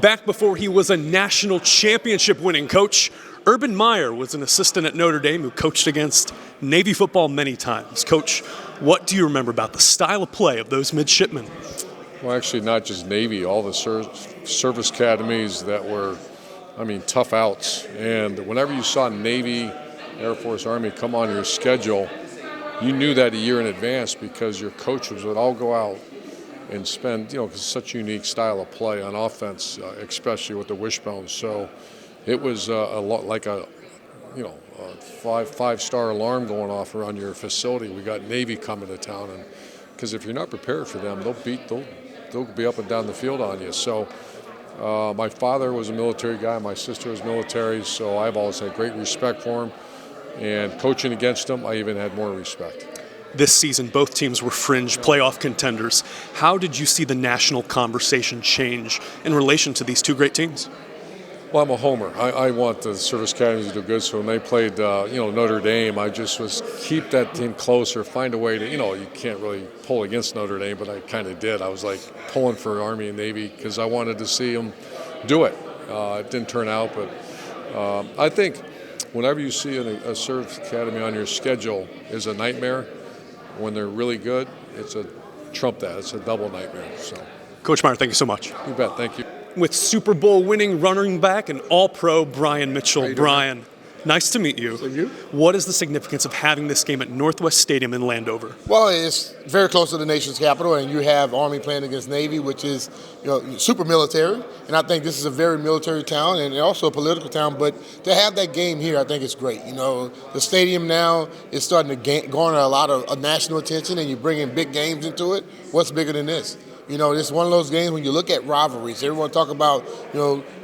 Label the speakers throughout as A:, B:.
A: Back before he was a national championship winning coach, Urban Meyer was an assistant at Notre Dame who coached against Navy football many times. Coach, what do you remember about the style of play of those midshipmen?
B: Well, actually, not just Navy, all the service academies that were, tough outs. And whenever you saw Navy, Air Force, Army come on your schedule, you knew that a year in advance because your coaches would all go out and spend, because it's such a unique style of play on offense, especially with the wishbone. So it was a lot like a five-star alarm going off around your facility. We got Navy coming to town, and because if you're not prepared for them, they'll be up and down the field on you. So my father was a military guy, my sister was military, so I've always had great respect for him. And coaching against them, I even had more respect.
A: This season, both teams were fringe playoff contenders. How did you see the national conversation change in relation to these two great teams?
B: Well, I'm a homer. I want the service academies to do good. So when they played, Notre Dame, I just was keep that team closer, find a way to, you can't really pull against Notre Dame, but I kind of did. I was like pulling for Army and Navy because I wanted to see them do it. It didn't turn out, but I think whenever you see a service academy on your schedule is a nightmare. When they're really good, it's a trump that. It's a double nightmare. So,
A: Coach Meyer, thank you so much.
B: You bet. Thank you.
A: With Super Bowl winning running back and All-Pro Brian Mitchell. Brian, nice to meet you.
C: you.
A: What is the significance of having this game at Northwest Stadium in Landover?
C: Well, it's very close to the nation's capital, and you have Army playing against Navy, which is super military. And I think this is a very military town and also a political town. But to have that game here, I think it's great. The stadium now is starting to garner a lot of national attention, and you bring in big games into it. What's bigger than this? It's one of those games when you look at rivalries. Everyone talk about,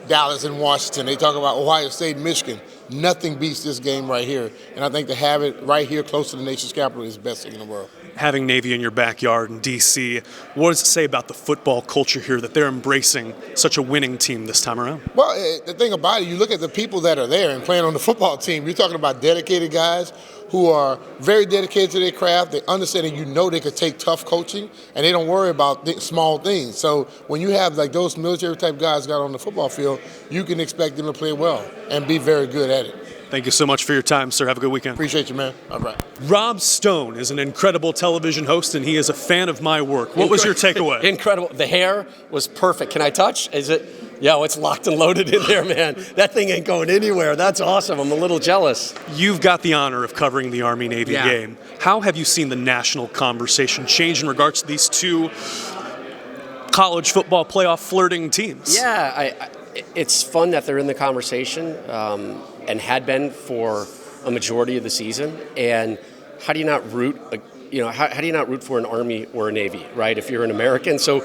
C: Dallas and Washington. They talk about Ohio State and Michigan. Nothing beats this game right here. And I think to have it right here close to the nation's capital is the best thing in the world.
A: Having Navy in your backyard in D.C., what does it say about the football culture here that they're embracing such a winning team this time around?
C: Well, the thing about it, you look at the people that are there and playing on the football team. You're talking about dedicated guys who are very dedicated to their craft. They understand and they could take tough coaching, and they don't worry about small things. So when you have like those military-type guys got on the football field, you can expect them to play well and be very good at it.
A: Thank you so much for your time, sir. Have a good weekend.
C: Appreciate you, man. All right.
A: Rob Stone is an incredible television host, and he is a fan of my work. What was your takeaway?
D: Incredible. The hair was perfect. Can I touch? Is it? Yeah, it's locked and loaded in there, man. That thing ain't going anywhere. That's awesome. I'm a little jealous.
A: You've got the honor of covering the Army-Navy game. How have you seen the national conversation change in regards to these two college football playoff flirting teams?
D: Yeah, it's fun that they're in the conversation and had been for a majority of the season. And how do you not root? How do you not root for an Army or a Navy, right? If you're an American, so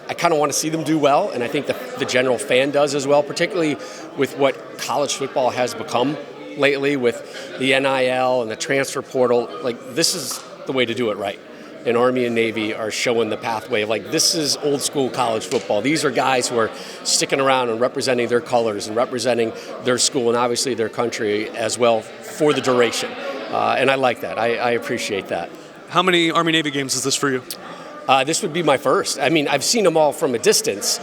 D: I kind of want to see them do well, and I think the general fan does as well, particularly with what college football has become lately with the NIL and the transfer portal. Like, this is the way to do it right. And Army and Navy are showing the pathway of, this is old school college football. These are guys who are sticking around and representing their colors and representing their school and obviously their country as well for the duration. And I like that. I appreciate that.
A: How many Army-Navy games is this for you?
D: This would be my first. I've seen them all from a distance,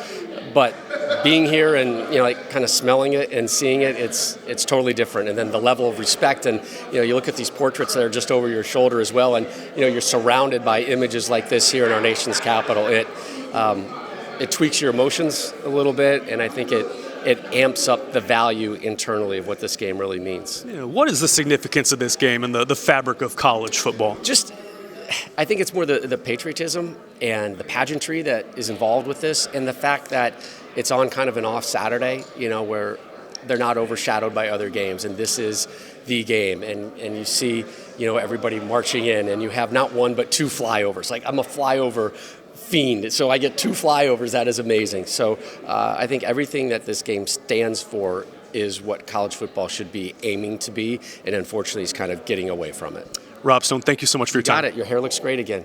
D: but being here and kind of smelling it and seeing it, it's totally different. And then the level of respect, and you look at these portraits that are just over your shoulder as well, and you're surrounded by images like this here in our nation's capital. It tweaks your emotions a little bit, and I think it amps up the value internally of what this game really means.
A: What is the significance of this game and the fabric of college football?
D: I think it's more the patriotism and the pageantry that is involved with this, and the fact that it's on kind of an off Saturday, where they're not overshadowed by other games, and this is the game, and you see, everybody marching in, and you have not one but two flyovers. Like, I'm a flyover fiend, so I get two flyovers. That is amazing. So I think everything that this game stands for is what college football should be aiming to be, and unfortunately is kind of getting away from it.
A: Rob Stone, thank you so much for your time.
D: Got it. Your hair looks great again.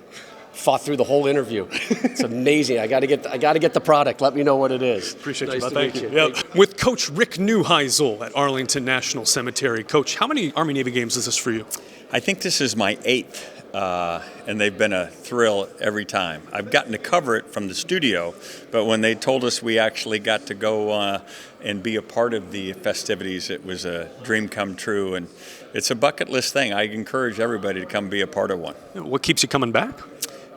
D: Fought through the whole interview. It's amazing. I got to get the product. Let me know what it is.
A: Appreciate
D: nice
A: you.
D: to
A: Thank
D: meet
A: you.
D: you.
A: Yep. With Coach Rick Neuheisel at Arlington National Cemetery. Coach, how many Army-Navy games is this for you?
E: I think this is my 8th. and they've been a thrill every time. I've gotten to cover it from the studio, but when they told us we actually got to go and be a part of the festivities, it was a dream come true, and it's a bucket list thing. I encourage everybody to come be a part of one.
A: What keeps you coming back?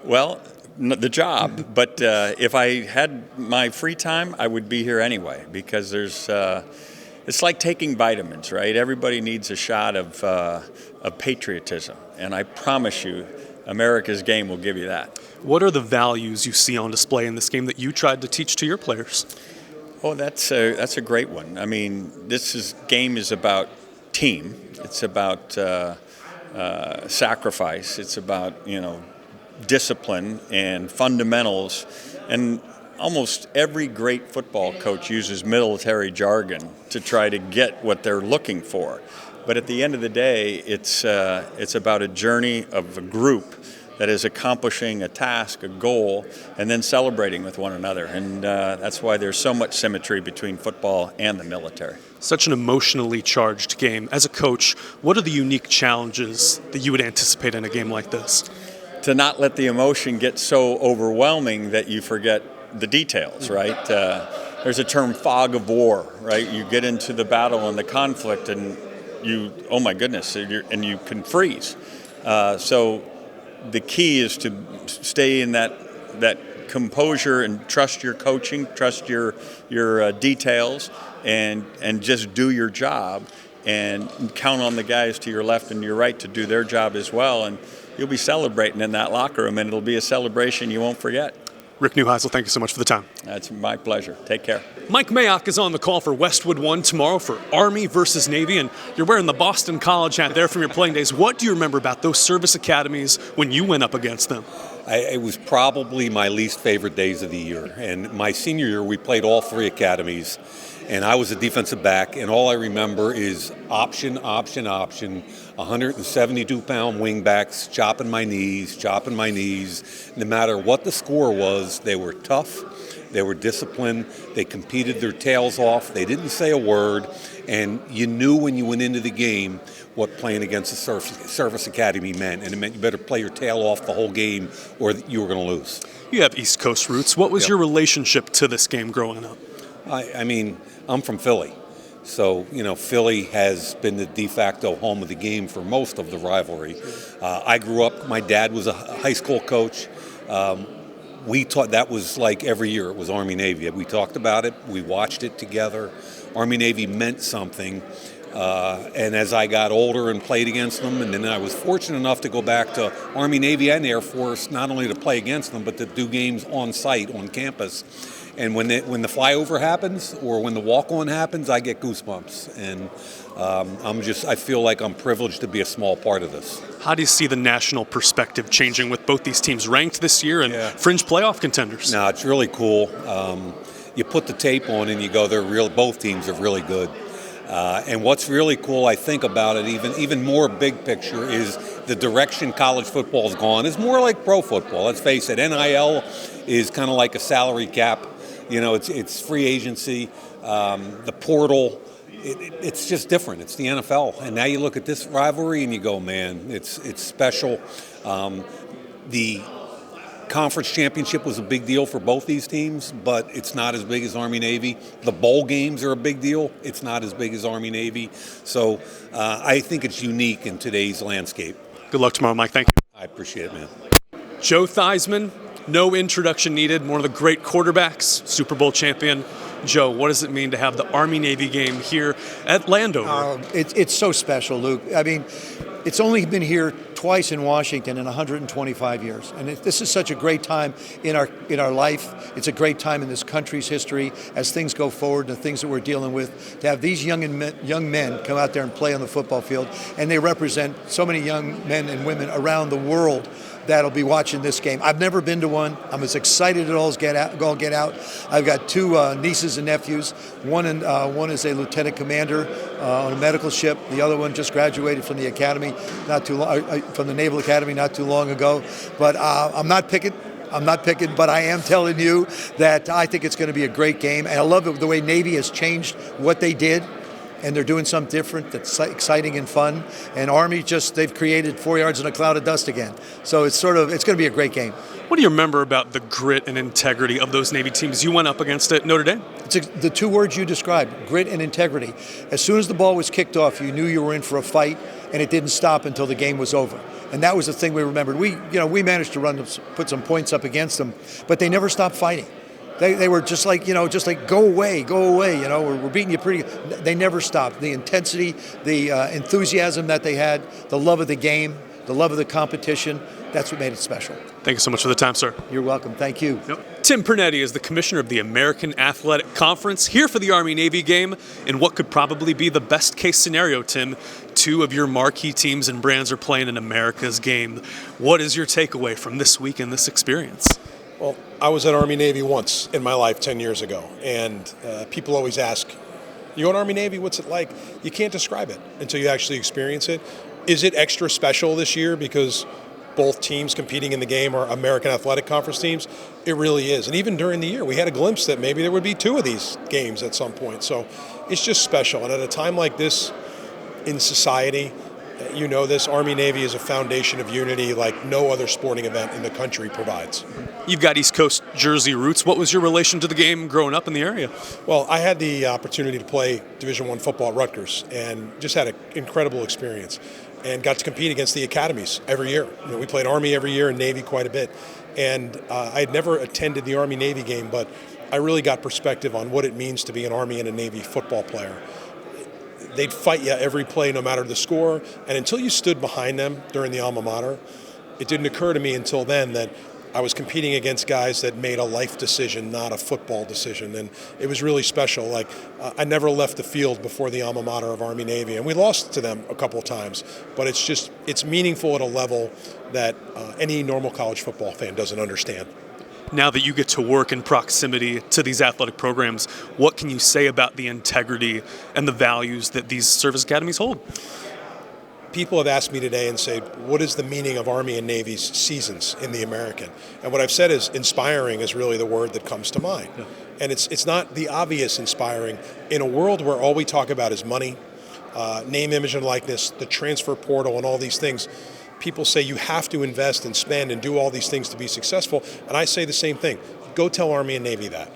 E: Well, the job, but if I had my free time, I would be here anyway, because it's like taking vitamins, right? Everybody needs a shot of patriotism, and I promise you, America's game will give you that.
A: What are the values you see on display in this game that you tried to teach to your players?
E: Oh, that's a great one. I mean, game is about team. It's about sacrifice. It's about discipline and fundamentals, and almost every great football coach uses military jargon to try to get what they're looking for. But at the end of the day, it's about a journey of a group that is accomplishing a task, a goal, and then celebrating with one another. And that's why there's so much symmetry between football and the military.
A: Such an emotionally charged game. As a coach, what are the unique challenges that you would anticipate in a game like this?
E: To not let the emotion get so overwhelming that you forget the details, right? There's a term, fog of war, right? You get into the battle and the conflict and oh my goodness, and you can freeze. So the key is to stay in that composure and trust your coaching, trust your details, and just do your job, and count on the guys to your left and your right to do their job as well. And you'll be celebrating in that locker room, and it'll be a celebration you won't forget.
A: Rick Neuheisel, thank you so much for the time.
E: That's my pleasure. Take care.
A: Mike Mayock is on the call for Westwood 1 tomorrow for Army versus Navy, and you're wearing the Boston College hat there from your playing days. What do you remember about those service academies when you went up against them?
F: It was probably my least favorite days of the year. And my senior year, we played all three academies, and I was a defensive back, and all I remember is option, 172-pound wingbacks chopping my knees. No matter what the score was, they were tough, they were disciplined, they competed their tails off, they didn't say a word, and you knew when you went into the game what playing against a service academy meant, and it meant you better play your tail off the whole game or you were going to lose.
A: You have East Coast roots. What was your relationship to this game growing up?
F: I mean, I'm from Philly. So, Philly has been the de facto home of the game for most of the rivalry. I grew up, my dad was a high school coach. We taught, that was like every year, it was Army-Navy. We talked about it, we watched it together. Army-Navy meant something. And as I got older and played against them, and then I was fortunate enough to go back to Army, Navy, and Air Force, not only to play against them, but to do games on site, on campus. And when the flyover happens or when the walk-on happens, I get goosebumps. And I feel like I'm privileged to be a small part of this.
A: How do you see the national perspective changing with both these teams ranked this year and fringe playoff contenders?
F: No, it's really cool. You put the tape on and you go, both teams are really good. And what's really cool, I think, about it, even more big picture, is the direction college football has gone. It's more like pro football. Let's face it, NIL is kind of like a salary cap. It's free agency, the portal. It's just different. It's the NFL. And now you look at this rivalry and you go, man, it's special. The conference championship was a big deal for both these teams, but it's not as big as Army-Navy. The bowl games are a big deal. It's not as big as Army-Navy. So I think it's unique in today's landscape.
A: Good luck tomorrow, Mike. Thank you.
F: I appreciate it, man.
A: Joe Theismann, no introduction needed. One of the great quarterbacks, Super Bowl champion. Joe, what does it mean to have the Army-Navy game here at Landover?
G: It's so special, Luke. I mean, it's only been here twice in Washington in 125 years. And this is such a great time in our life. It's a great time in this country's history as things go forward, the things that we're dealing with, to have these young men come out there and play on the football field. And they represent so many young men and women around the world that'll be watching this game. I've never been to one. I'm as excited as all get out. I've got two nieces and nephews. One is a lieutenant commander on a medical ship. The other one just graduated from the academy from the Naval Academy not too long ago. But I'm not picking, but I am telling you that I think it's going to be a great game. And I love the way Navy has changed what they did. and they're doing something different that's exciting and fun. And Army they've created 4 yards in a cloud of dust again. So it's going to be a great game.
A: What do you remember about the grit and integrity of those Navy teams you went up against at Notre Dame?
G: It's the two words you described, grit and integrity. As soon as the ball was kicked off, you knew you were in for a fight, and it didn't stop until the game was over. And that was the thing we remembered. We managed to put some points up against them, but they never stopped fighting. They were just like go away, we're beating you pretty good. They never stopped. The intensity, the enthusiasm that they had, the love of the game, the love of the competition, that's what made it special.
A: Thank you so much for the time, sir.
G: You're welcome. Thank you.
A: Yep. Tim Pernetti is the commissioner of the American Athletic Conference, here for the Army-Navy game in what could probably be the best case scenario, Tim. Two of your marquee teams and brands are playing in America's game. What is your takeaway from this week and this experience?
H: Well, I was at Army-Navy once in my life 10 years ago, and people always ask, you go to Army-Navy, what's it like? You can't describe it until you actually experience it. Is it extra special this year because both teams competing in the game are American Athletic Conference teams? It really is. And even during the year, we had a glimpse that maybe there would be two of these games at some point. So it's just special. And at a time like this in society, you know this, Army-Navy is a foundation of unity like no other sporting event in the country provides.
A: You've got East Coast Jersey roots. What was your relation to the game growing up in the area?
H: Well, I had the opportunity to play Division I football at Rutgers and just had an incredible experience and got to compete against the academies every year. We played Army every year and Navy quite a bit. And I had never attended the Army-Navy game, but I really got perspective on what it means to be an Army and a Navy football player. They'd fight you every play, no matter the score. And until you stood behind them during the alma mater, it didn't occur to me until then that I was competing against guys that made a life decision, not a football decision. And it was really special. I never left the field before the alma mater of Army-Navy. And we lost to them a couple of times. But it's meaningful at a level that any normal college football fan doesn't understand.
A: Now that you get to work in proximity to these athletic programs, what can you say about the integrity and the values that these service academies hold?
H: People have asked me today and said, what is the meaning of Army and Navy's seasons in the American? And what I've said is inspiring is really the word that comes to mind. Yeah. And it's not the obvious inspiring. In a world where all we talk about is money, name, image, and likeness, the transfer portal and all these things, people say you have to invest and spend and do all these things to be successful. And I say the same thing. Go tell Army and Navy that.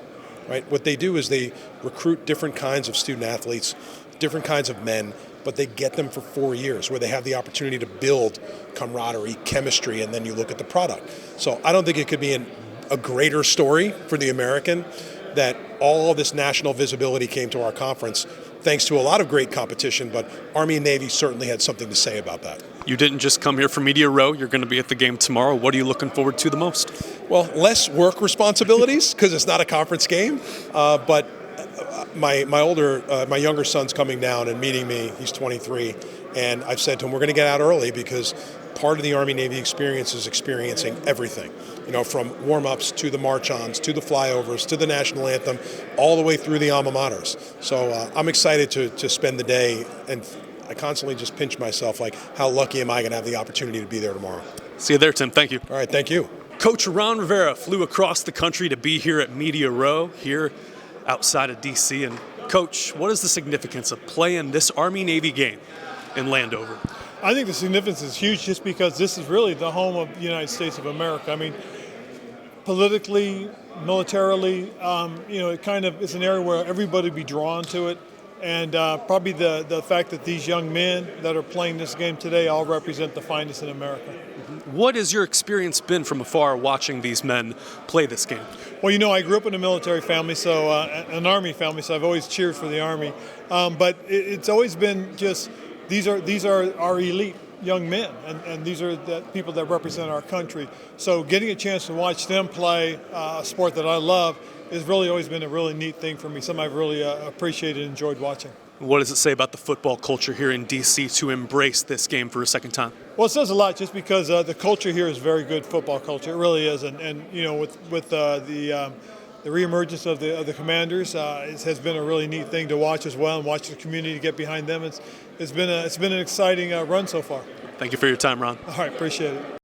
H: Right? What they do is they recruit different kinds of student athletes, different kinds of men, but they get them for 4 years where they have the opportunity to build camaraderie, chemistry, and then you look at the product. So I don't think it could be a greater story for the American that all this national visibility came to our conference thanks to a lot of great competition, but Army and Navy certainly had something to say about that.
A: You didn't just come here for Media Row. You're going to be at the game tomorrow. What are you looking forward to the most?
H: Well, less work responsibilities because it's not a conference game, but my younger son's coming down and meeting me. He's 23, and I've said to him, we're going to get out early because part of the Army-Navy experience is experiencing everything, from warm-ups to the march-ons, to the flyovers, to the national anthem, all the way through the alma maters. So I'm excited to spend the day, and I constantly just pinch myself like, how lucky am I going to have the opportunity to be there tomorrow?
A: See you there, Tim. Thank you.
H: All right, thank you.
A: Coach Ron Rivera flew across the country to be here at Media Row, here outside of D.C. And Coach, what is the significance of playing this Army-Navy game in Landover?
I: I think the significance is huge just because this is really the home of the United States of America. I mean, politically, militarily, it kind of is an area where everybody would be drawn to it. And probably the fact that these young men that are playing this game today all represent the finest in America.
A: What has your experience been from afar watching these men play this game?
I: Well, I grew up in a military family, so an Army family, so I've always cheered for the Army. But it's always been just these are our elite young men, and these are the people that represent our country. So getting a chance to watch them play a sport that I love has really always been a really neat thing for me, something I've really appreciated and enjoyed watching.
A: What does it say about the football culture here in D.C. to embrace this game for a second time?
I: Well, it says a lot just because the culture here is very good football culture. It really is, and with the reemergence of the Commanders, it has been a really neat thing to watch as well, and watch the community get behind them. It's been an exciting run so far.
A: Thank you for your time, Ron.
I: All right, appreciate it.